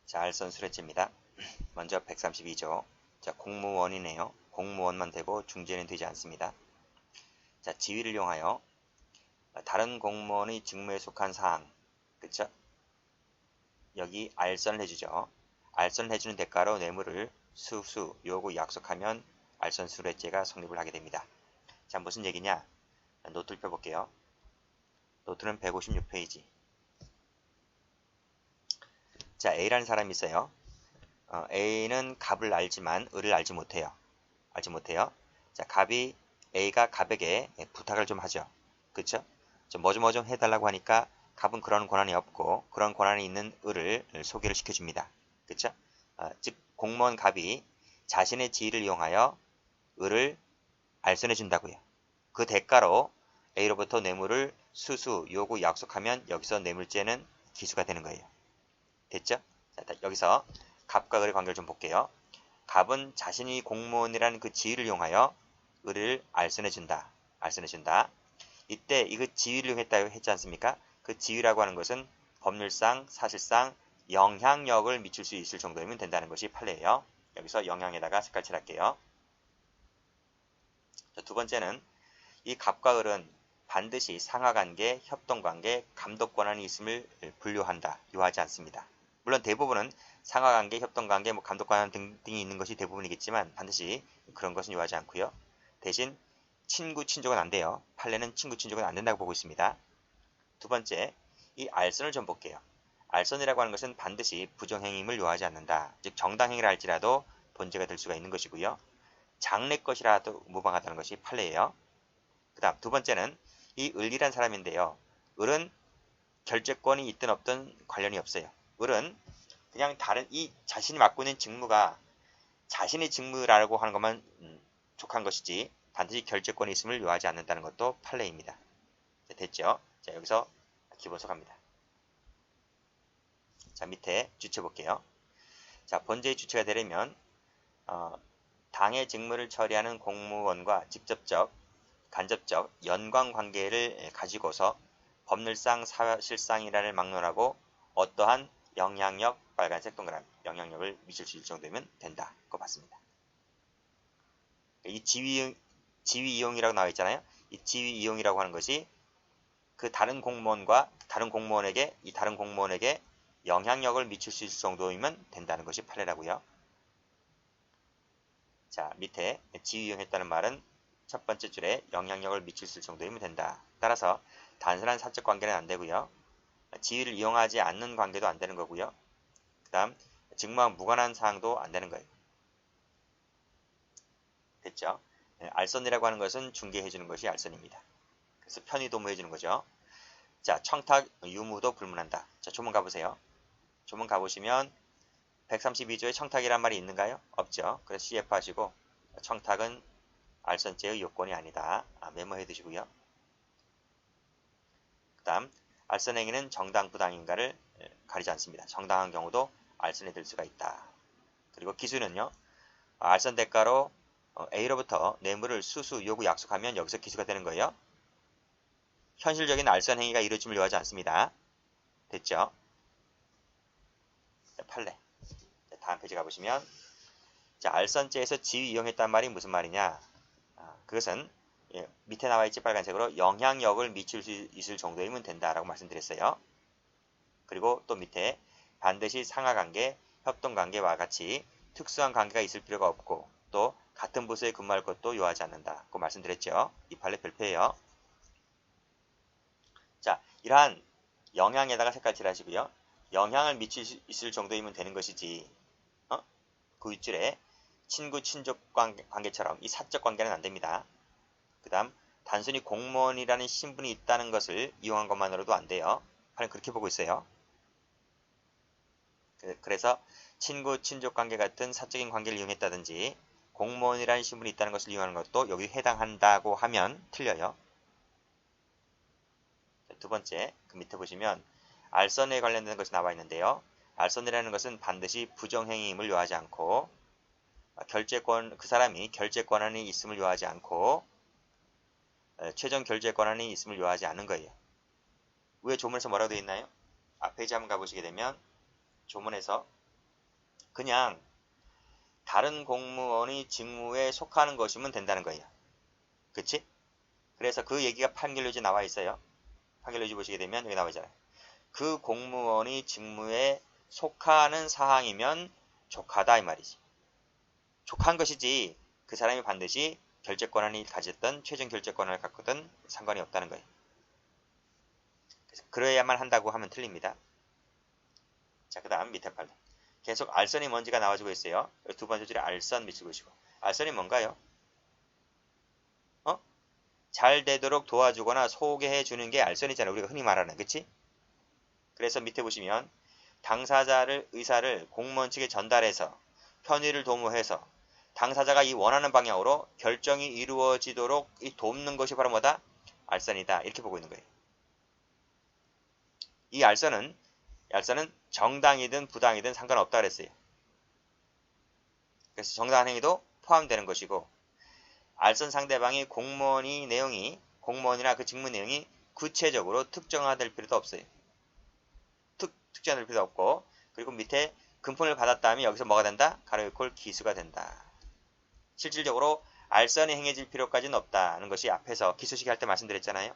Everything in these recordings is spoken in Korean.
자, 알선 수레죄입니다. 먼저 132조. 자, 공무원이네요. 공무원만 되고 중재는 되지 않습니다. 자, 지위를 이용하여 다른 공무원의 직무에 속한 사항, 그쵸? 여기 알선을 해주죠. 알선을 해주는 대가로 뇌물을 수수, 요구, 약속하면 알선 수레죄가 성립을 하게 됩니다. 자, 무슨 얘기냐? 노트를 펴볼게요. 노트는 156페이지. 자, A라는 사람이 있어요. A는 갑을 알지만 을을 알지 못해요. 자, A가 갑에게 부탁을 좀 하죠. 그쵸? 뭐 좀 해달라고 하니까 갑은 그런 권한이 없고 그런 권한이 있는 을을 소개를 시켜줍니다. 그쵸? 즉 공무원 갑이 자신의 지위를 이용하여 을을 알선해 준다고요. 그 대가로 A로부터 뇌물을 수수, 요구, 약속하면 여기서 뇌물죄는 기수가 되는 거예요. 됐죠? 자, 여기서 갑과 을의 관계를 좀 볼게요. 갑은 자신이 공무원이라는 그 지위를 이용하여 을을 알선해준다. 이때 이거 지위를 이용했다고 했지 않습니까? 그 지위라고 하는 것은 법률상, 사실상 영향력을 미칠 수 있을 정도이면 된다는 것이 판례예요. 여기서 영향에다가 색깔 칠할게요. 두 번째는 이 갑과 을은 반드시 상하관계, 협동관계, 감독권한이 있음을 분류한다. 요하지 않습니다. 물론 대부분은 상하관계, 협동관계, 감독관한 등등이 있는 것이 대부분이겠지만 반드시 그런 것은 요하지 않고요. 대신 친구, 친족은 안 돼요. 판례는 친구, 친족은 안 된다고 보고 있습니다. 두 번째, 이 알선을 좀 볼게요. 알선이라고 하는 것은 반드시 부정행위임을 요하지 않는다. 즉 정당행위라 할지라도 본죄가 될 수가 있는 것이고요. 장래 것이라도 무방하다는 것이 판례예요. 그 다음 두 번째는 이 을이란 사람인데요. 을은 결재권이 있든 없든 관련이 없어요. 을은 그냥 이 자신이 맡고 있는 직무가 자신의 직무라고 하는 것만 족한 것이지 반드시 결재권이 있음을 요하지 않는다는 것도 판례입니다. 자, 됐죠? 자, 여기서 기본서 갑니다. 자, 밑에 주체 볼게요. 자, 본죄의 주체가 되려면 당의 직무를 처리하는 공무원과 직접적, 간접적 연관관계를 가지고서 법률상, 사실상이라를 막론하고 어떠한 영향력, 빨간색 동그라미, 영향력을 미칠 수 있을 정도면 된다. 그거 맞습니다. 이 지위 이용이라고 나와 있잖아요. 이 지위 이용이라고 하는 것이 그 다른 공무원에게 영향력을 미칠 수 있을 정도이면 된다는 것이 판례라고요. 자, 밑에 지위 이용했다는 말은 첫 번째 줄에 영향력을 미칠 수 있을 정도이면 된다. 따라서 단순한 사적 관계는 안 되고요. 지위를 이용하지 않는 관계도 안 되는 거고요. 그 다음 직무와 무관한 사항도 안 되는 거예요. 됐죠? 알선이라고 하는 것은 중개해 주는 것이 알선입니다. 그래서 편의 도모해 주는 거죠. 자, 청탁 유무도 불문한다. 자, 조문 가보세요. 조문 가보시면 132조에 청탁이란 말이 있는가요? 없죠. 그래서 CF 하시고 청탁은 알선죄의 요건이 아니다. 메모해 두시고요. 그 다음 알선행위는 정당 부당인가를 가리지 않습니다. 정당한 경우도 알선이 될 수가 있다. 그리고 기수는요. 알선 대가로 A로부터 뇌물을 수수, 요구, 약속하면 여기서 기수가 되는 거예요. 현실적인 알선 행위가 이루어짐을 요하지 않습니다. 됐죠? 자, 판례. 자, 다음 페이지 가보시면 자, 알선죄에서 지위 이용했단 말이 무슨 말이냐? 그것은 밑에 나와 있지 빨간색으로 영향력을 미칠 수 있을 정도이면 된다라고 말씀드렸어요. 그리고 또 밑에 반드시 상하관계, 협동관계와 같이 특수한 관계가 있을 필요가 없고 또 같은 부서에 근무할 것도 요하지 않는다고 말씀드렸죠. 이 판례 별표예요. 자, 이러한 영향에다가 색깔 칠하시고요. 영향을 미칠 수 있을 정도이면 되는 것이지 그 윗줄에 친구, 친족 관계처럼 이 사적 관계는 안 됩니다. 그 다음 단순히 공무원이라는 신분이 있다는 것을 이용한 것만으로도 안 돼요. 저는 그렇게 보고 있어요. 그래서 친구, 친족 관계 같은 사적인 관계를 이용했다든지 공무원이라는 신분이 있다는 것을 이용하는 것도 여기 해당한다고 하면 틀려요. 두 번째, 그 밑에 보시면 알선에 관련된 것이 나와 있는데요. 알선이라는 것은 반드시 부정행위임을 요하지 않고 그 사람이 결재 권한이 있음을 요하지 않고 최종 결재 권한이 있음을 요하지 않는 거예요. 위에 조문에서 뭐라고 되어 있나요? 앞 페이지 한번 가보시게 되면 조문에서 그냥 다른 공무원의 직무에 속하는 것이면 된다는 거예요. 그치? 그래서 그 얘기가 판결료지에 나와 있어요. 판결료지 보시게 되면 여기 나와 있잖아요. 그 공무원의 직무에 속하는 사항이면 족하다 이 말이지. 족한 것이지 그 사람이 반드시 결재권한이 가졌던 최종 결재권한을 갖거든 상관이 없다는 거예요. 그래서 그래야만 한다고 하면 틀립니다. 자, 그 다음 밑에 팔 계속 알선이 뭔지가 나와주고 있어요. 두 번째 줄에 알선 미치고 계시고. 알선이 뭔가요? 잘 되도록 도와주거나 소개해 주는 게 알선이잖아요. 우리가 흔히 말하는. 그치? 그래서 밑에 보시면 당사자를 의사를 공무원 측에 전달해서 편의를 도모해서 당사자가 이 원하는 방향으로 결정이 이루어지도록 이 돕는 것이 바로 뭐다? 알선이다. 이렇게 보고 있는 거예요. 이 알선은 정당이든 부당이든 상관없다 그랬어요. 그래서 정당한 행위도 포함되는 것이고 알선 상대방이 공무원이나 그 직무 내용이 구체적으로 특정화될 필요도 없어요. 특정화될 필요도 없고 그리고 밑에 금품을 받았다면 여기서 뭐가 된다? 가로콜 기수가 된다. 실질적으로 알선이 행해질 필요까지는 없다는 것이 앞에서 기수식 할 때 말씀드렸잖아요.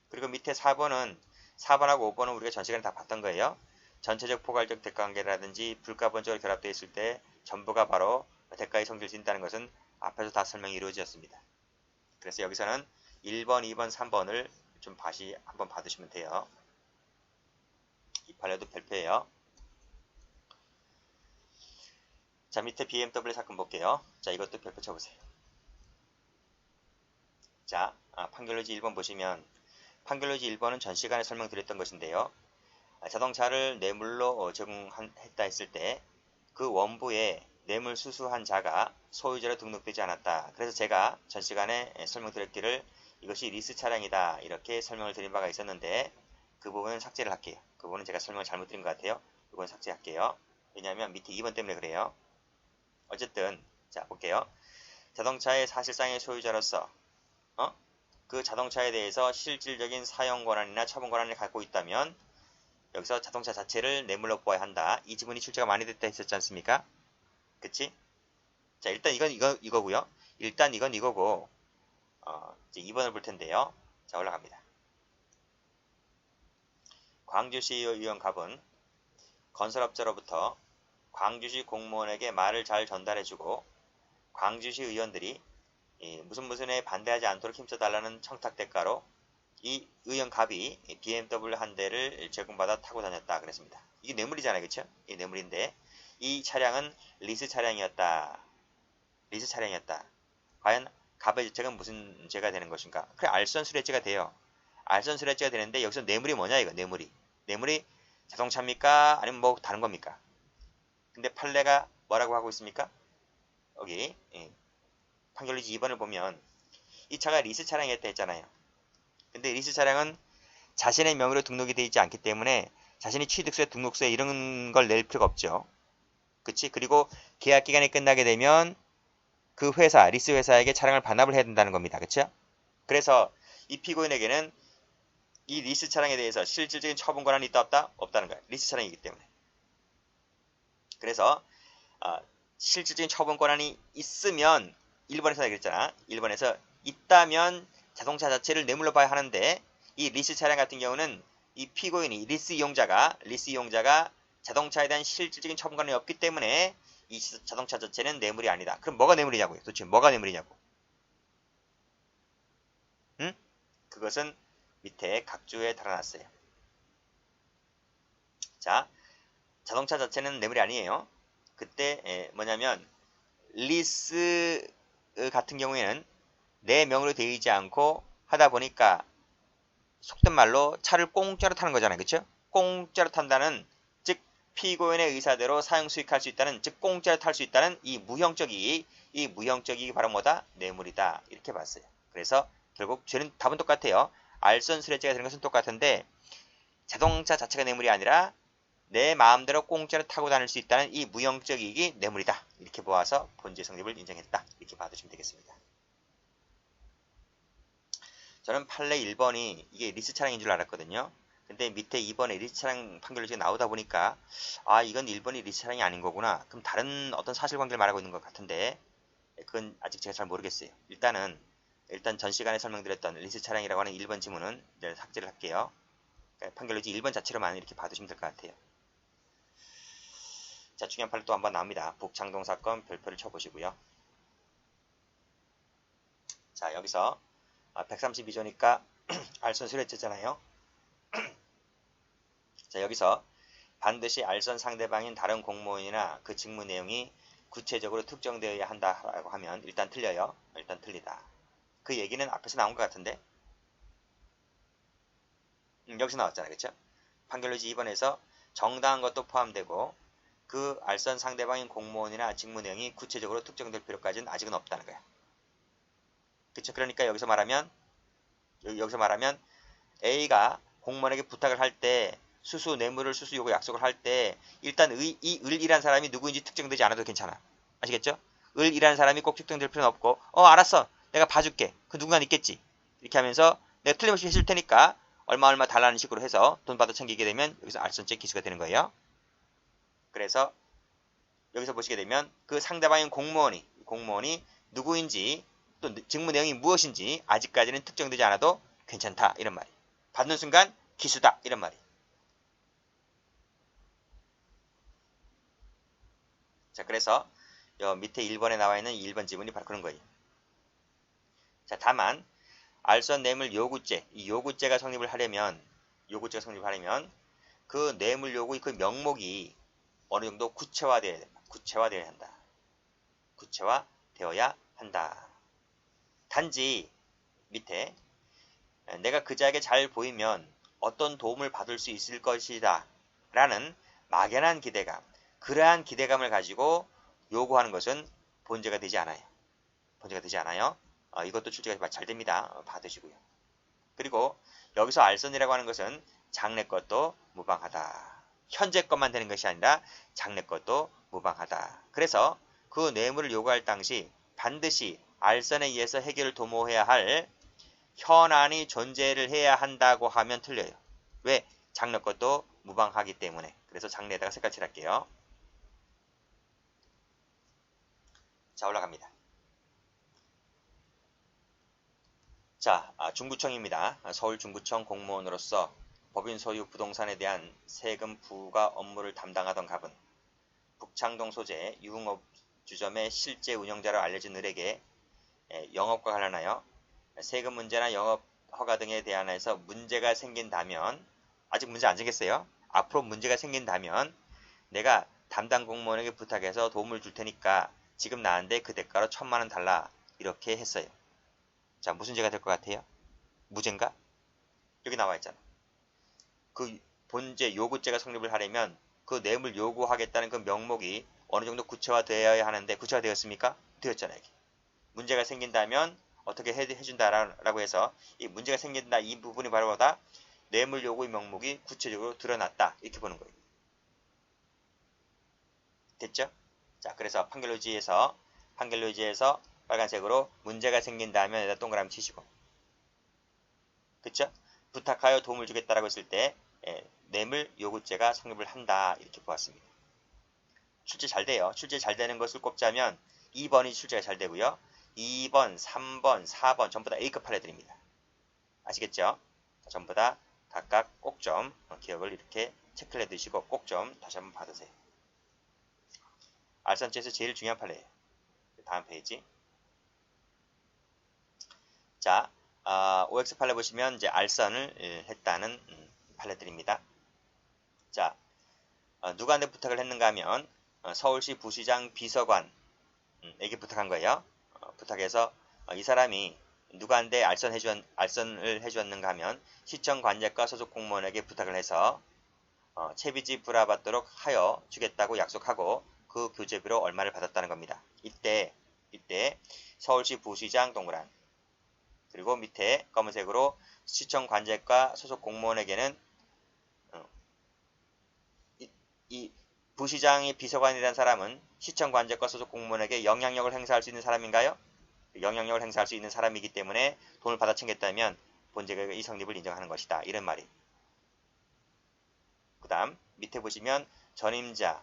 그리고 밑에 4번하고 5번은 우리가 전 시간에 다 봤던 거예요. 전체적 포괄적 대가관계라든지 불가분적으로 결합되어 있을 때 전부가 바로 대가의 성질을 띈다는 것은 앞에서 다 설명이 이루어졌습니다. 그래서 여기서는 1번, 2번, 3번을 좀 다시 한번 봐두시면 돼요. 이 판례도 별표예요. 자, 밑에 BMW 사건 볼게요. 자, 이것도 별표 쳐보세요. 자, 판결로지 1번 보시면 판결로지 1번은 전 시간에 설명드렸던 것인데요. 자동차를 뇌물로 제공했다 했을 때 그 원부에 뇌물 수수한 자가 소유자로 등록되지 않았다. 그래서 제가 전 시간에 설명드렸기를 이것이 리스 차량이다 이렇게 설명을 드린 바가 있었는데 그 부분은 삭제를 할게요. 그 부분은 제가 설명을 잘못 드린 것 같아요. 이건 삭제할게요. 왜냐하면 밑에 2번 때문에 그래요. 어쨌든 자 볼게요. 자동차의 사실상의 소유자로서 그 자동차에 대해서 실질적인 사용 권한이나 처분 권한을 갖고 있다면 여기서 자동차 자체를 뇌물로 보아야 한다. 이 지문이 출제가 많이 됐다 했었지 않습니까? 그치? 자, 일단 이거고요. 일단 이건 이거고 이제 2번을 볼 텐데요. 자, 올라갑니다. 광주시 의원 갑은 건설업자로부터 광주시 공무원에게 말을 잘 전달해주고 광주시 의원들이 무슨에 반대하지 않도록 힘써달라는 청탁 대가로 이 의원 갑이 BMW 한 대를 제공받아 타고 다녔다 그랬습니다. 이게 뇌물이잖아요. 그쵸? 이 뇌물인데 이 차량은 리스 차량이었다. 리스 차량이었다. 과연 갑의 죄책은 무슨 죄가 되는 것인가? 그래 알선수뢰죄가 돼요. 알선수뢰죄가 되는데 여기서 뇌물이 뭐냐 이거 뇌물이 자동차입니까? 아니면 뭐 다른 겁니까? 근데 판례가 뭐라고 하고 있습니까? 여기 판결리지 2번을 보면 이 차가 리스 차량이었다 했잖아요. 근데 리스 차량은 자신의 명의로 등록이 되어 있지 않기 때문에 자신이 취득세, 등록세 이런 걸 낼 필요가 없죠. 그치? 그리고 계약 기간이 끝나게 되면 그 회사, 리스 회사에게 차량을 반납을 해야 된다는 겁니다. 그쵸? 그래서 이 피고인에게는 이 리스 차량에 대해서 실질적인 처분 권한이 있다 없다? 없다는 거예요. 리스 차량이기 때문에. 그래서 실질적인 처분 권한이 있으면 1번에서 그랬잖아. 1번에서 있다면 자동차 자체를 뇌물로 봐야 하는데 이 리스 차량 같은 경우는 이 피고인이 리스 이용자가 자동차에 대한 실질적인 처분권이 없기 때문에 이 자동차 자체는 뇌물이 아니다. 그럼 뭐가 뇌물이냐고요? 도대체 뭐가 뇌물이냐고? 응? 그것은 밑에 각주에 달아놨어요. 자, 자동차 자체는 뇌물이 아니에요. 그때 뭐냐면 리스 같은 경우에는 내 명의로 되어 있지 않고 하다 보니까 속된 말로 차를 공짜로 타는 거잖아요. 그쵸? 공짜로 탄다는 즉 피고인의 의사대로 사용 수익할 수 있다는 즉 공짜로 탈 수 있다는 이 무형적 이익이 바로 뭐다? 뇌물이다. 이렇게 봤어요. 그래서 결국 죄는 답은 똑같아요. 알선수뢰죄가 되는 것은 똑같은데 자동차 자체가 뇌물이 아니라 내 마음대로 공짜로 타고 다닐 수 있다는 이 무형적 이익이 뇌물이다. 이렇게 보아서 본죄 성립을 인정했다. 이렇게 봐두시면 되겠습니다. 저는 판례 1번이 이게 리스 차량인 줄 알았거든요. 근데 밑에 2번에 리스차량 판결로지가 나오다 보니까 아 이건 1번이 리스차량이 아닌 거구나. 그럼 다른 어떤 사실관계를 말하고 있는 것 같은데 그건 아직 제가 잘 모르겠어요. 일단 전 시간에 설명드렸던 리스차량이라고 하는 1번 지문은 삭제를 할게요. 그러니까 판결로지 1번 자체로만 이렇게 봐두시면 될 것 같아요. 자, 중요한 판례 또 한번 나옵니다. 북창동 사건 별표를 쳐보시고요. 자, 여기서 132조니까 알선 수뢰죄잖아요. 자, 여기서 반드시 알선 상대방인 다른 공무원이나 그 직무 내용이 구체적으로 특정되어야 한다라고 하면 일단 틀려요. 일단 틀리다. 그 얘기는 앞에서 나온 것 같은데 여기서 나왔잖아요. 그렇죠? 판결로지 2번에서 정당한 것도 포함되고 그 알선 상대방인 공무원이나 직무 내용이 구체적으로 특정될 필요까지는 아직은 없다는 거야. 그렇죠? 그러니까 여기서 말하면 A가 공무원에게 부탁을 할 때 수수 뇌물을 수수 요구 약속을 할 때 일단 이 을이란 사람이 누구인지 특정되지 않아도 괜찮아. 아시겠죠? 을이란 사람이 꼭 특정될 필요는 없고 알았어. 내가 봐줄게. 그 누군가 있겠지. 이렇게 하면서 내가 틀림없이 해줄 테니까 얼마 달라는 식으로 해서 돈 받아 챙기게 되면 여기서 알선죄 기수가 되는 거예요. 그래서 여기서 보시게 되면 그 상대방인 공무원이 누구인지 또 직무 내용이 무엇인지 아직까지는 특정되지 않아도 괜찮다 이런 말이. 받는 순간 기수다 이런 말이. 자, 그래서 요 밑에 1번에 나와 있는 1번 지문이 바로 그런 거예요. 자, 다만 알선 뇌물 요구죄, 이 요구죄가 성립을 하려면 그 뇌물 요구의 그 명목이 어느 정도 구체화되어야 한다. 구체화되어야 한다. 단지 밑에 내가 그자에게 잘 보이면 어떤 도움을 받을 수 있을 것이다 라는 막연한 기대감, 그러한 기대감을 가지고 요구하는 것은 본죄가 되지 않아요. 이것도 출제가 잘 됩니다. 받으시고요. 그리고 여기서 알선이라고 하는 것은 장래 것도 무방하다. 현재 것만 되는 것이 아니라 장래 것도 무방하다. 그래서 그 뇌물을 요구할 당시 반드시 알선에 의해서 해결을 도모해야 할 현안이 존재를 해야 한다고 하면 틀려요. 왜? 장래 것도 무방하기 때문에. 그래서 장래에다가 색깔 칠할게요. 자, 올라갑니다. 자, 중구청입니다. 서울 중구청 공무원으로서 법인 소유 부동산에 대한 세금 부과 업무를 담당하던 갑은 북창동 소재 유흥업주점의 실제 운영자로 알려진 을에게 영업과 관련하여 세금 문제나 영업 허가 등에 대한해서 문제가 생긴다면, 아직 문제 안 생겼어요. 앞으로 문제가 생긴다면 내가 담당 공무원에게 부탁해서 도움을 줄 테니까 지금 나한테 그 대가로 1,000만 원 달라 이렇게 했어요. 자, 무슨 죄가 될 것 같아요? 무죄인가? 여기 나와 있잖아. 그 본죄 요구죄가 성립을 하려면 그 뇌물 요구하겠다는 그 명목이 어느 정도 구체화되어야 하는데 구체화되었습니까? 되었잖아요. 여기. 문제가 생긴다면 어떻게 해준다라고 해서 이 문제가 생긴다 이 부분이 바로 뭐다? 뇌물 요구의 명목이 구체적으로 드러났다 이렇게 보는 거예요. 됐죠? 자, 그래서 판결로지에서 빨간색으로 문제가 생긴다면 여기다 동그라미 치시고, 그쵸? 부탁하여 도움을 주겠다라고 했을 때 뇌물 요구죄가 성립을 한다 이렇게 보았습니다. 출제 잘 돼요. 출제 잘 되는 것을 꼽자면 2번이 출제가 잘 되고요. 2번, 3번, 4번 전부 다 A급 판례들입니다. 아시겠죠? 전부 다 각각 꼭 좀 기억을 이렇게 체크를 해두시고 꼭 좀 다시 한번 받으세요. 알선죄에서 제일 중요한 판례예요. 다음 페이지. 자, OX 판례 보시면 이제 알선을 했다는 판례들입니다. 자, 누구한테 부탁을 했는가 하면 서울시 부시장 비서관에게 부탁한 거예요. 부탁해서 이 사람이 누구한테 알선을 해주었는가 하면 시청 관직과 소속 공무원에게 부탁을 해서 채비지 불화받도록 하여 주겠다고 약속하고 그 교재비로 얼마를 받았다는 겁니다. 이때 서울시 부시장 동그란 그리고 밑에 검은색으로 시청 관직과 소속 공무원에게는 이 부시장이 비서관이라는 사람은 시청 관직과 소속 공무원에게 영향력을 행사할 수 있는 사람인가요? 영향력을 행사할 수 있는 사람이기 때문에 돈을 받아 챙겼다면 본죄의 성립을 인정하는 것이다. 이런 말이. 그 다음 밑에 보시면 전임자,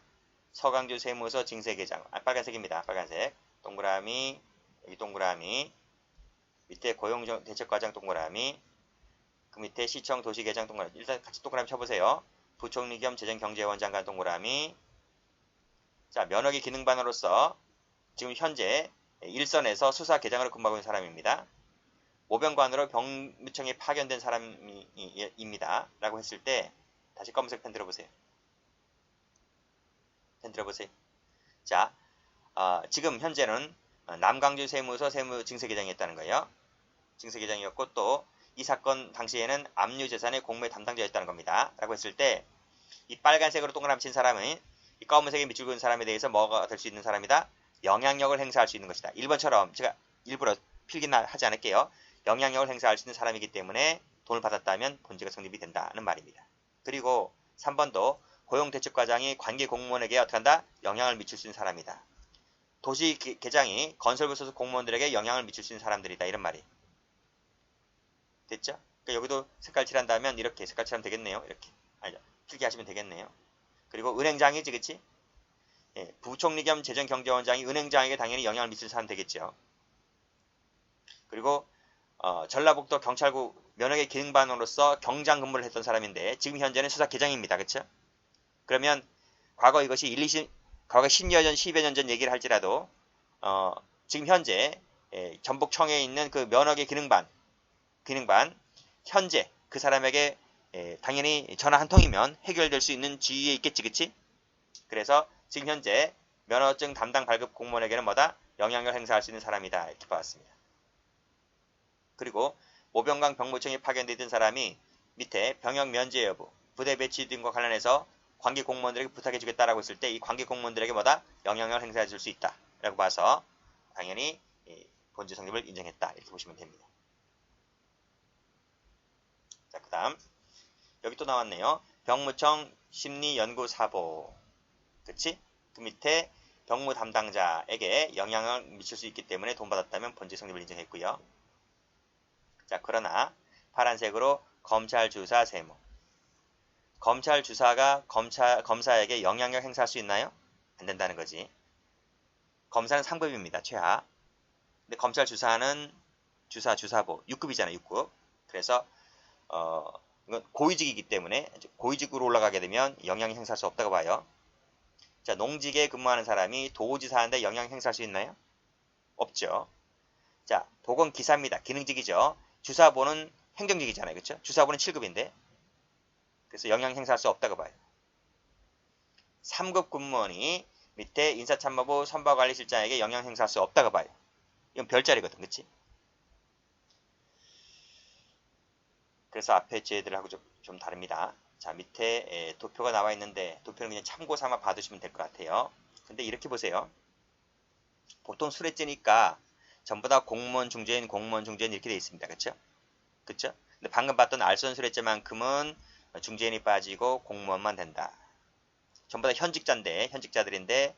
서강주 세무서 징세계장, 빨간색입니다. 빨간색. 동그라미, 여기 동그라미, 밑에 고용대책과장 동그라미, 그 밑에 시청 도시계장 동그라미. 일단 같이 동그라미 쳐보세요. 부총리 겸 재정경제원장 간 동그라미. 자, 면허기 기능반으로서 지금 현재 일선에서 수사계장으로 근무하고 있는 사람입니다. 모병관으로 병무청에 파견된 사람입니다. 라고 했을 때 다시 검은색 펜 들어보세요. 펜 들어보세요. 자, 지금 현재는 남강주 세무서 징세계장이 있다는 거예요. 징세계장이었고 또 이 사건 당시에는 압류재산의 공무회 담당자였다는 겁니다. 라고 했을 때 이 빨간색으로 동그라미 친 사람은 이 검은색에 밑줄 그은 사람에 대해서 뭐가 될 수 있는 사람이다? 영향력을 행사할 수 있는 것이다. 1번처럼 제가 일부러 필기는 하지 않을게요. 영향력을 행사할 수 있는 사람이기 때문에 돈을 받았다면 본죄가 성립이 된다는 말입니다. 그리고 3번도 고용대책과장이 관계 공무원에게 어떻게 한다? 영향을 미칠 수 있는 사람이다. 도시계장이 건설부 소속 공무원들에게 영향을 미칠 수 있는 사람들이다. 이런 말이 됐죠? 그러니까 여기도 색깔 칠한다면 이렇게 색깔 칠하면 되겠네요. 이렇게 아니죠. 필기하시면 되겠네요. 그리고 은행장이지, 그치? 예, 부총리 겸 재정경제원장이 은행장에게 당연히 영향을 미칠 사람 되겠죠. 그리고 전라북도 경찰국 면허계 기능반으로서 경장 근무를 했던 사람인데 지금 현재는 수사계장입니다. 그렇죠? 그러면 과거 이것이 과거 10여 년, 10여 년 전 얘기를 할지라도 지금 현재 전북청에 있는 그 면허계 기능반 현재 그 사람에게 당연히 전화 한 통이면 해결될 수 있는 지위에 있겠지, 그치? 그래서 지금 현재 면허증 담당 발급 공무원에게는 뭐다? 영향력을 행사할 수 있는 사람이다. 이렇게 봤습니다. 그리고 모병강 병무청에 파견되어 있던 사람이 밑에 병역 면제 여부, 부대 배치 등과 관련해서 관계 공무원들에게 부탁해 주겠다라고 했을 때 이 관계 공무원들에게 뭐다? 영향력을 행사해 줄 수 있다. 라고 봐서 당연히 본죄 성립을 인정했다. 이렇게 보시면 됩니다. 자, 그 다음 여기 또 나왔네요. 병무청 심리연구사보. 그치? 그 밑에 병무 담당자에게 영향을 미칠 수 있기 때문에 돈 받았다면 본죄 성립을 인정했고요. 자, 그러나 파란색으로 검찰 주사 세무. 검찰 주사가 검사에게 영향력 행사할 수 있나요? 안 된다는 거지. 검사는 상급입니다. 최하. 근데 검찰 주사는 주사보 6급이잖아요. 6급. 그래서 이건 고위직이기 때문에 고위직으로 올라가게 되면 영향 행사할 수 없다고 봐요. 자, 농직에 근무하는 사람이 도지사한테 영향 행사할 수 있나요? 없죠. 자, 보건기사입니다. 기능직이죠. 주사보는 행정직이잖아요. 그렇죠? 주사보는 7급인데 그래서 영향 행사할 수 없다고 봐요. 3급 공무원이 밑에 인사참모부 선박관리실장에게 영향 행사할 수 없다고 봐요. 이건 별자리거든. 그렇지? 그래서 앞에 죄들하고 좀 다릅니다. 자, 밑에 도표가 나와 있는데 도표는 그냥 참고 삼아 봐두시면 될 것 같아요. 근데 이렇게 보세요. 보통 수뢰죄니까 전부 다 공무원 중재인 이렇게 되어 있습니다. 그렇죠? 그렇죠? 근데 방금 봤던 알선 수뢰죄만큼은 중재인이 빠지고 공무원만 된다. 전부 다 현직자들인데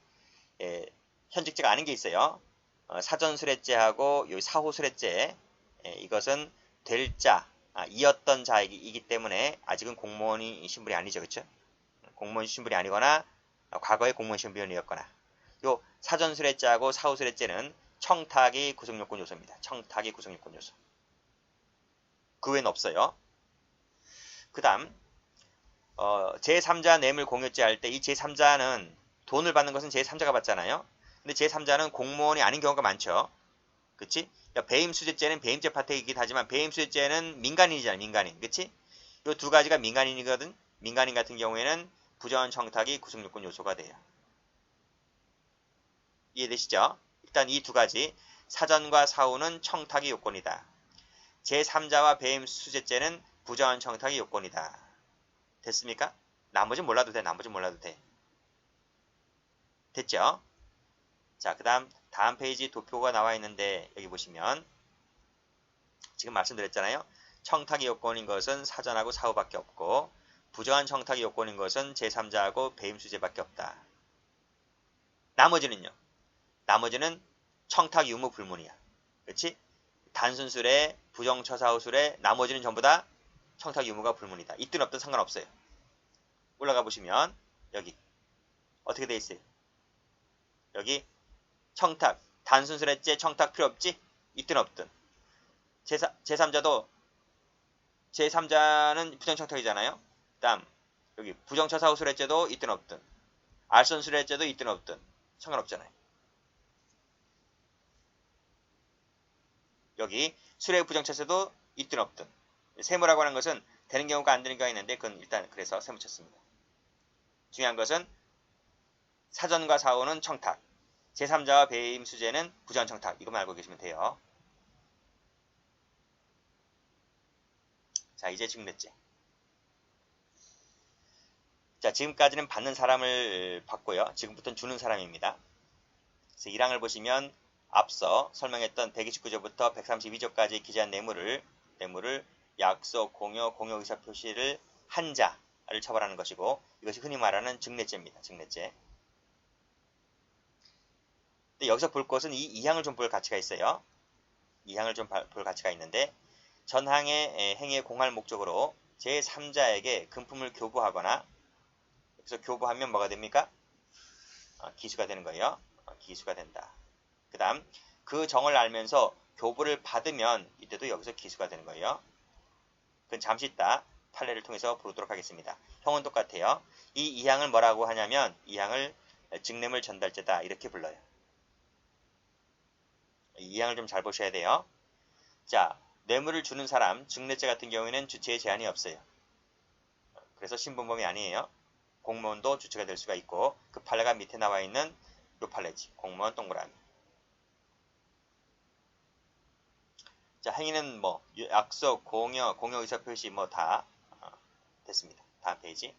현직자가 아닌 게 있어요. 사전 수뢰죄하고 여기 사후 수뢰죄 이것은 될 자, 이었던 자이기 때문에 아직은 공무원이 신분이 아니죠. 그렇죠? 공무원 신분이 아니거나 과거에 공무원 신분이었거나 요 사전 수뢰죄하고 사후 수뢰죄는 청탁이 구성요건 요소입니다. 청탁이 구성요건 요소. 그 외에는 없어요. 그 다음 제3자 뇌물 공유죄 할 때 이 제3자는 돈을 받는 것은 제3자가 받잖아요. 근데 제3자는 공무원이 아닌 경우가 많죠. 그치? 배임수재죄는 배임죄 파트이긴 하지만 배임수재죄는 민간인이잖아요. 민간인. 그치? 이 두 가지가 민간인이거든. 민간인 같은 경우에는 부정한 청탁이 구성요건 요소가 돼요. 이해되시죠? 일단 이 두 가지 사전과 사후는 청탁이 요건이다. 제3자와 배임수재죄는 부정한 청탁이 요건이다. 됐습니까? 나머지는 몰라도 돼. 나머지는 몰라도 돼. 됐죠? 자, 그 다음 페이지 도표가 나와 있는데 여기 보시면 지금 말씀드렸잖아요. 청탁이 요건인 것은 사전하고 사후밖에 없고 부정한 청탁이 요건인 것은 제3자하고 배임수재밖에 없다. 나머지는요. 나머지는 청탁 유무 불문이야. 그렇지? 단순술에 부정처사후술에 나머지는 전부 다 청탁 유무가 불문이다. 있든 없든 상관없어요. 올라가 보시면 여기 어떻게 돼 있어요? 여기 청탁, 단순술했지 청탁 필요 없지? 있든 없든. 제3자도 제3자는 부정청탁이잖아요. 다음 여기 부정처사후술했죄도 있든 없든, 알선술했죄도 있든 없든 상관없잖아요. 여기 수뢰 부정처세도 있든 없든. 세무라고 하는 것은 되는 경우가 안 되는 경우가 있는데 그건 일단 그래서 세무 쳤습니다. 중요한 것은 사전과 사후는 청탁, 제3자와 배임 수재는 부정청탁. 이것만 알고 계시면 돼요. 자, 이제 직내죄. 자, 지금까지는 받는 사람을 받고요. 지금부터는 주는 사람입니다. 그래서 1항을 보시면 앞서 설명했던 129조부터 132조까지 기재한 뇌물을 약속, 공여, 공여 의사 표시를 한 자를 처벌하는 것이고, 이것이 흔히 말하는 직내죄입니다. 직내죄. 근데 여기서 볼 것은 이 2항을 좀 볼 가치가 있어요. 2항을 좀 볼 가치가 있는데, 전항의 행위의 공할 목적으로 제3자에게 금품을 교부하거나, 여기서 교부하면 뭐가 됩니까? 기수가 되는 거예요. 기수가 된다. 그 다음 그 정을 알면서 교부를 받으면 이때도 여기서 기수가 되는 거예요. 그건 잠시 있다 판례를 통해서 보도록 하겠습니다. 형은 똑같아요. 이 2항을 뭐라고 하냐면 2항을 직뇌물 전달죄다 이렇게 불러요. 2항을 좀 잘 보셔야 돼요. 자, 뇌물을 주는 사람 직뇌죄 같은 경우에는 주체의 제한이 없어요. 그래서 신분범이 아니에요. 공무원도 주체가 될 수가 있고, 그 판례가 밑에 나와 있는 요 판례지. 공무원 동그라미. 자, 행위는 뭐 약속, 공여, 공여 의사표시 뭐 다 됐습니다. 다음 페이지.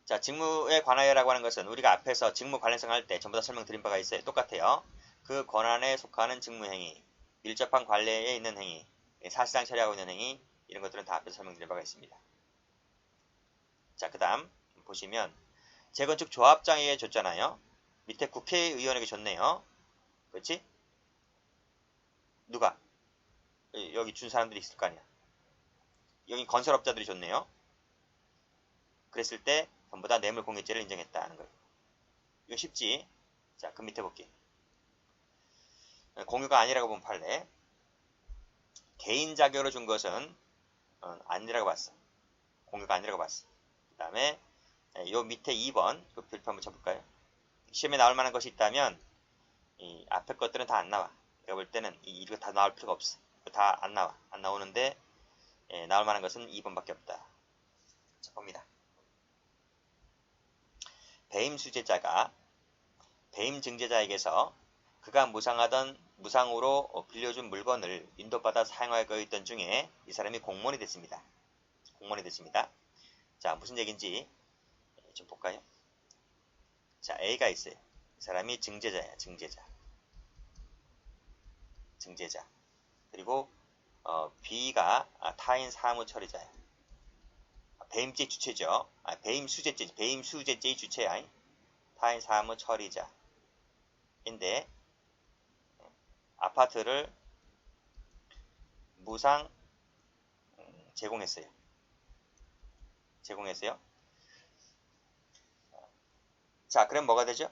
자, 직무에 관하여라고 하는 것은 우리가 앞에서 직무 관련성 할 때 전부 다 설명드린 바가 있어요. 똑같아요. 그 권한에 속하는 직무행위, 밀접한 관례에 있는 행위, 사실상 처리하고 있는 행위, 이런 것들은 다 앞에서 설명드린 바가 있습니다. 자, 그 다음 보시면 재건축 조합장에게 줬잖아요. 밑에 국회의원에게 줬네요. 그렇지? 누가? 여기 준 사람들이 있을 거 아니야. 여기 건설업자들이 줬네요. 그랬을 때 전부 다 뇌물공여죄를 인정했다는 거예요. 이거 쉽지? 자, 그 밑에 볼게. 공유가 아니라고 본 판례. 개인 자격으로 준 것은 아니라고 봤어. 공유가 아니라고 봤어. 그 다음에 요 밑에 2번 그 별표 한번 쳐볼까요? 시험에 나올 만한 것이 있다면 이 앞에 것들은 다 안 나와. 내가 볼 때는 이거 다 나올 필요가 없어. 다 안 나와. 안 나오는데 나올 만한 것은 2번밖에 없다. 자, 봅니다. 배임 수재자가 배임 증제자에게서 그가 무상으로 빌려준 물건을 인도받아 사용하고 있던 중에 이 사람이 공무원이 됐습니다. 공무원이 됐습니다. 자, 무슨 얘기인지 좀 볼까요? 자, A가 있어요. 이 사람이 증제자야, 증제자. 그리고 B가 타인 사무 처리자야. 배임죄 주체죠. 배임 수재죄의 주체야. 타인 사무 처리자인데 아파트를 무상 제공했어요. 자, 그럼 뭐가 되죠?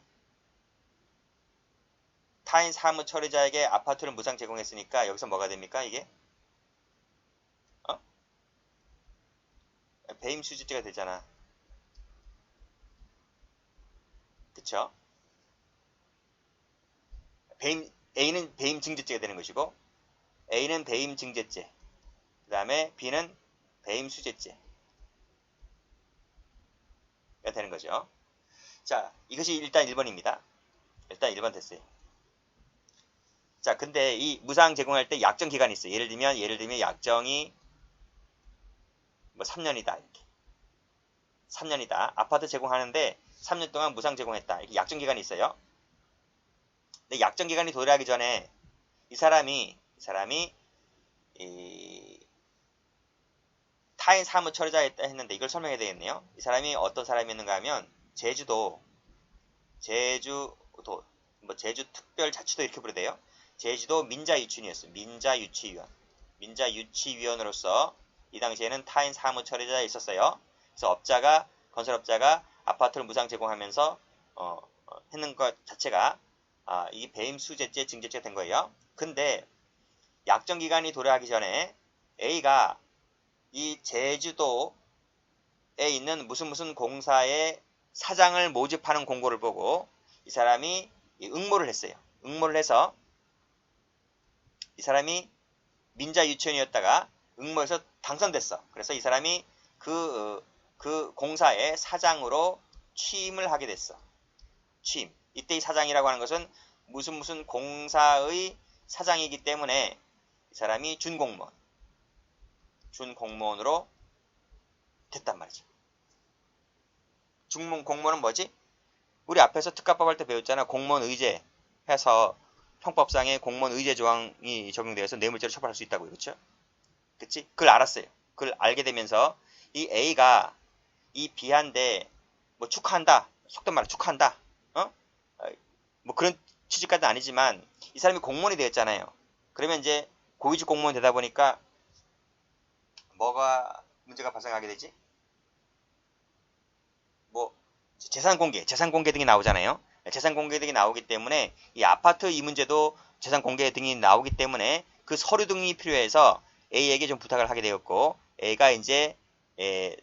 타인 사무 처리자에게 아파트를 무상 제공했으니까 여기서 뭐가 됩니까? 이게? 배임 수재죄가 되잖아. 그쵸? A는 배임 증제죄가 되는 것이고, A는 배임 증제죄, 그 다음에 B는 배임 수재죄가 되는 거죠. 자, 이것이 일단 1번입니다. 일단 1번 됐어요. 자, 근데 이 무상 제공할 때 약정 기간이 있어요. 예를 들면 약정이 뭐 3년이다. 이렇게. 3년이다. 아파트 제공하는데 3년 동안 무상 제공했다. 이렇게 약정 기간이 있어요. 근데 약정 기간이 도래하기 전에 이 사람이 타인 사무 처리자였다 했는데 이걸 설명해야 되겠네요. 이 사람이 어떤 사람이었는가 하면 제주 특별자치도 이렇게 부르대요. 제주도 민자유치원이었어요. 민자유치위원으로서 이 당시에는 타인 사무 처리자에 있었어요. 그래서 업자가 건설업자가 아파트를 무상 제공하면서 했는 것 자체가 이 배임 수재죄 증제죄가 된 거예요. 근데 약정 기간이 도래하기 전에 A가 이 제주도에 있는 무슨 공사의 사장을 모집하는 공고를 보고 이 사람이 응모를 했어요. 응모를 해서 이 사람이 민자 유치원이었다가 응모해서 당선됐어. 그래서 이 사람이 그 공사의 사장으로 취임을 하게 됐어. 취임. 이때 이 사장이라고 하는 것은 무슨 공사의 사장이기 때문에 이 사람이 준공무원으로 됐단 말이죠. 공무원은 뭐지? 우리 앞에서 특가법 할 때 배웠잖아. 공무원 의제 해서 형법상의 공무원 의제 조항이 적용되어서 뇌물죄로 처벌할 수 있다고. 그렇죠? 그치? 그걸 알았어요. 그걸 알게 되면서 이 A가 이 B한테 뭐 축하한다. 속된 말로 축하한다. 뭐 그런 취지까지는 아니지만 이 사람이 공무원이 되었잖아요. 그러면 이제 고위직 공무원 되다 보니까 뭐가 문제가 발생하게 되지? 뭐 재산 공개 등이 나오잖아요. 재산 공개 등이 나오기 때문에 이 아파트 이 문제도 재산 공개 등이 나오기 때문에 그 서류 등이 필요해서 A에게 좀 부탁을 하게 되었고 A가 이제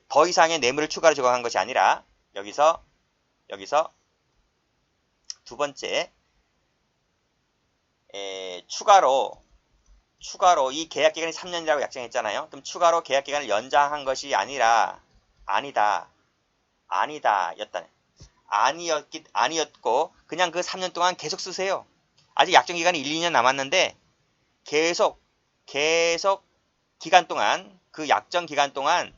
더 이상의 뇌물을 추가로 제공한 것이 아니라 여기서 두 번째 추가로 이 계약 기간이 3년이라고 약정했잖아요. 그럼 추가로 계약 기간을 연장한 것이 아니라 아니다 였다네. 아니었고 그냥 그 3년 동안 계속 쓰세요. 아직 약정 기간이 1, 2년 남았는데 계속 기간 동안 그 약정 기간 동안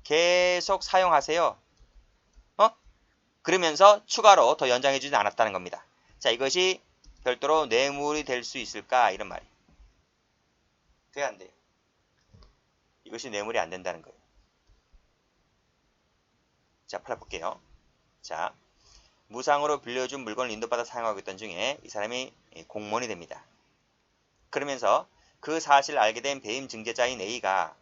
계속 사용하세요. 그러면서 추가로 더 연장해주지 않았다는 겁니다. 자, 이것이 별도로 뇌물이 될 수 있을까? 이런 말이에요. 돼, 안 돼요? 이것이 뇌물이 안 된다는 거예요. 자, 풀어볼게요. 자, 무상으로 빌려준 물건을 인도받아 사용하고 있던 중에 이 사람이 공무원이 됩니다. 그러면서 그 사실을 알게 된 배임 증제자인 A가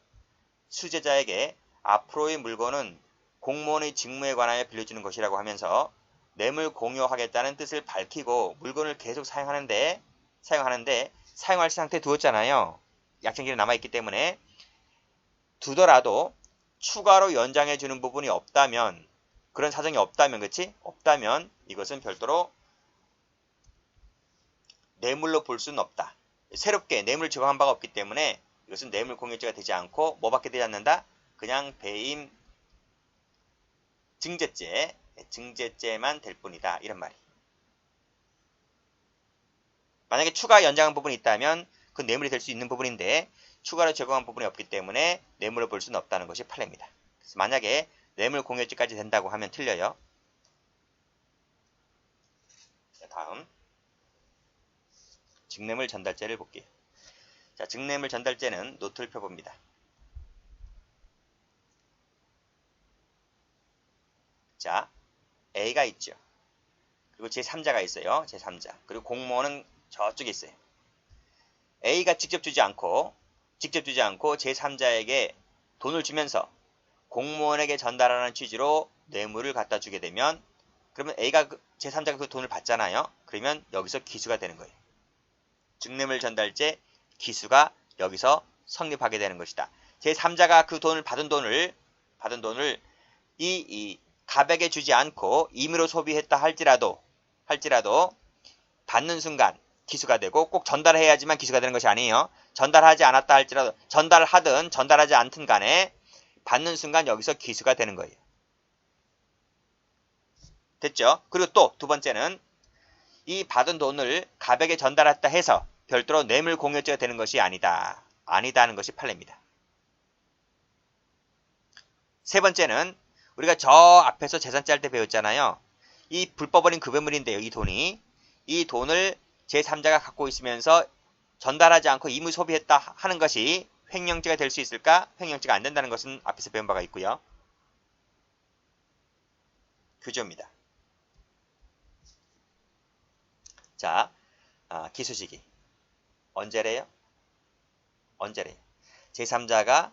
수제자에게 앞으로의 물건은 공무원의 직무에 관하여 빌려주는 것이라고 하면서 뇌물 공유하겠다는 뜻을 밝히고 물건을 계속 사용하는데 사용할 상태에 두었잖아요. 약정기간이 남아있기 때문에 두더라도 추가로 연장해 주는 부분이 없다면 그런 사정이 없다면 그치? 없다면 이것은 별도로 뇌물로 볼 수는 없다. 새롭게 뇌물 제공한 바가 없기 때문에 이것은 뇌물 공유죄가 되지 않고 뭐밖에 되지 않는다? 그냥 배임 증제죄만 될 뿐이다. 이런 말이. 만약에 추가 연장한 부분이 있다면 그 뇌물이 될 수 있는 부분인데 추가로 제공한 부분이 없기 때문에 뇌물로 볼 수는 없다는 것이 판례입니다. 그래서 만약에 뇌물 공유죄까지 된다고 하면 틀려요. 자, 다음 직뇌물 전달죄를 볼게요. 자, 직뇌물 전달죄는 노트를 펴봅니다. 자, A가 있죠. 그리고 제3자가 있어요. 제3자. 그리고 공무원은 저쪽에 있어요. A가 직접 주지 않고 제3자에게 돈을 주면서 공무원에게 전달하는 취지로 뇌물을 갖다 주게 되면 그러면 A가 제3자가 그 돈을 받잖아요. 그러면 여기서 기수가 되는 거예요. 직뇌물 전달죄 기수가 여기서 성립하게 되는 것이다. 제3자가 그 돈을 받은 돈을 이 갑에게 주지 않고 임의로 소비했다 할지라도 받는 순간 기수가 되고 꼭 전달해야지만 기수가 되는 것이 아니에요. 전달하지 않았다 할지라도 전달을 하든 전달하지 않든 간에 받는 순간 여기서 기수가 되는 거예요. 됐죠? 그리고 또 두 번째는 이 받은 돈을 갑에게 전달했다 해서 별도로 뇌물 공여죄가 되는 것이 아니다는 것이 판례입니다. 세 번째는 우리가 저 앞에서 재산죄 할 때 배웠잖아요. 이 불법 어린 급여물인데요. 이 돈을 제3자가 갖고 있으면서 전달하지 않고 임의 소비했다 하는 것이 횡령죄가 될 수 있을까? 횡령죄가 안 된다는 것은 앞에서 배운 바가 있고요. 규조입니다. 자, 기수 시기. 언제래요? 언제래? 제3자가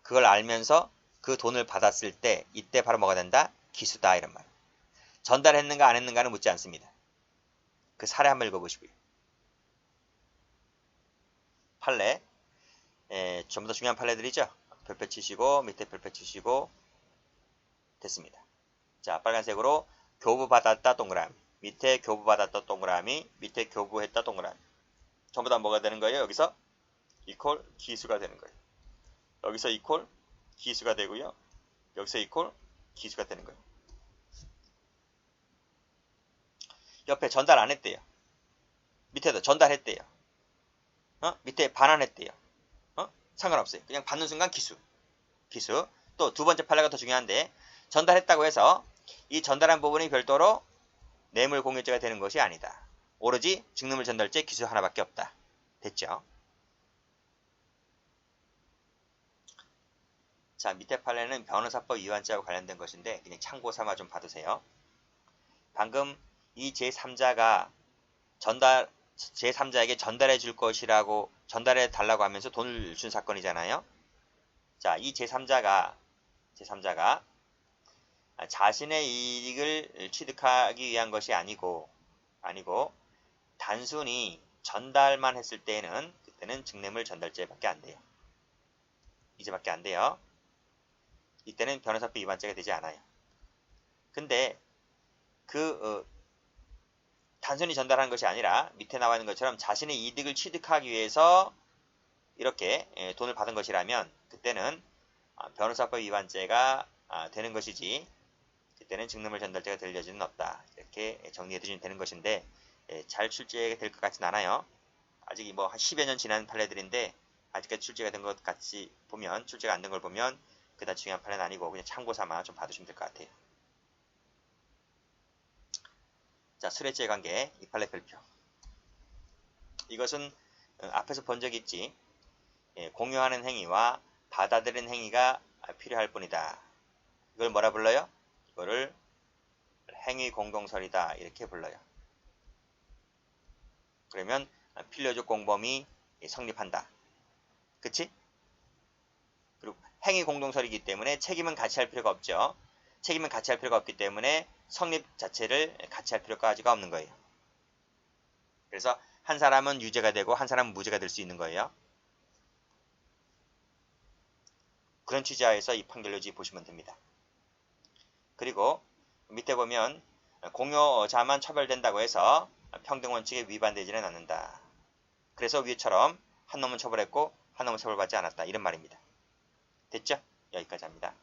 그걸 알면서 그 돈을 받았을 때 이때 바로 뭐가 된다? 기수다 이런 말. 전달했는가 안 했는가는 묻지 않습니다. 그 사례 한번 읽어보시고요. 판례 전부 다 중요한 판례들이죠. 별표 치시고 밑에 별표 치시고 됐습니다. 자, 빨간색으로 교부받았다 동그라미, 밑에 교부받았다 동그라미, 밑에 교부했다 동그라미. 전부 다 뭐가 되는 거예요? 여기서 이퀄 기수가 되는 거예요. 여기서 이퀄 기수가 되고요. 여기서 이퀄 기수가 되는 거예요. 옆에 전달 안 했대요. 밑에도 전달했대요. 밑에 반환했대요. 상관없어요. 그냥 받는 순간 기수. 기수. 또 두 번째 판례가 더 중요한데 전달했다고 해서 이 전달한 부분이 별도로 뇌물 공유죄가 되는 것이 아니다. 오로지 증능물 전달죄 기수 하나밖에 없다. 됐죠? 자, 밑에 판례는 변호사법 위반죄와 관련된 것인데 그냥 참고 삼아 좀 봐두세요. 방금 이 제3자가 제3자에게 전달해 줄 것이라고 전달해 달라고 하면서 돈을 준 사건이잖아요. 자, 이 제3자가 자신의 이익을 취득하기 위한 것이 아니고 단순히 전달만 했을 때에는 그때는 증례물 전달죄밖에 안 돼요. 이제밖에 안 돼요. 이때는 변호사법 위반죄가 되지 않아요. 근데 단순히 전달한 것이 아니라 밑에 나와 있는 것처럼 자신의 이득을 취득하기 위해서 이렇게 돈을 받은 것이라면 그때는 변호사법 위반죄가 되는 것이지 그때는 증거물 전달죄가 될 여지는 없다. 이렇게 정리해 두시면 되는 것인데 잘 출제가 될 것 같진 않아요. 아직 뭐 한 10여 년 지난 판례들인데 아직까지 출제가 된 것 같이 보면 출제가 안 된 걸 보면 그다지 중요한 판례는 아니고 그냥 참고 삼아 좀 봐두시면 될 것 같아요. 자, 수뢰죄 관계 이 판례 별표. 이것은 앞에서 본 적 있지. 공유하는 행위와 받아들이는 행위가 필요할 뿐이다. 이걸 뭐라 불러요? 이거를 행위 공동설이다 이렇게 불러요. 그러면 필요적 공범이 성립한다. 그치? 그리고 행위 공동설이기 때문에 책임은 같이 할 필요가 없죠. 책임은 같이 할 필요가 없기 때문에 성립 자체를 같이 할 필요까지가 없는 거예요. 그래서 한 사람은 유죄가 되고 한 사람은 무죄가 될 수 있는 거예요. 그런 취지하에서 이 판결료지 보시면 됩니다. 그리고 밑에 보면 공유자만 처벌된다고 해서 평등원칙에 위반되지는 않는다. 그래서 위처럼 한 놈은 처벌했고 한 놈은 처벌받지 않았다. 이런 말입니다. 됐죠? 여기까지 합니다.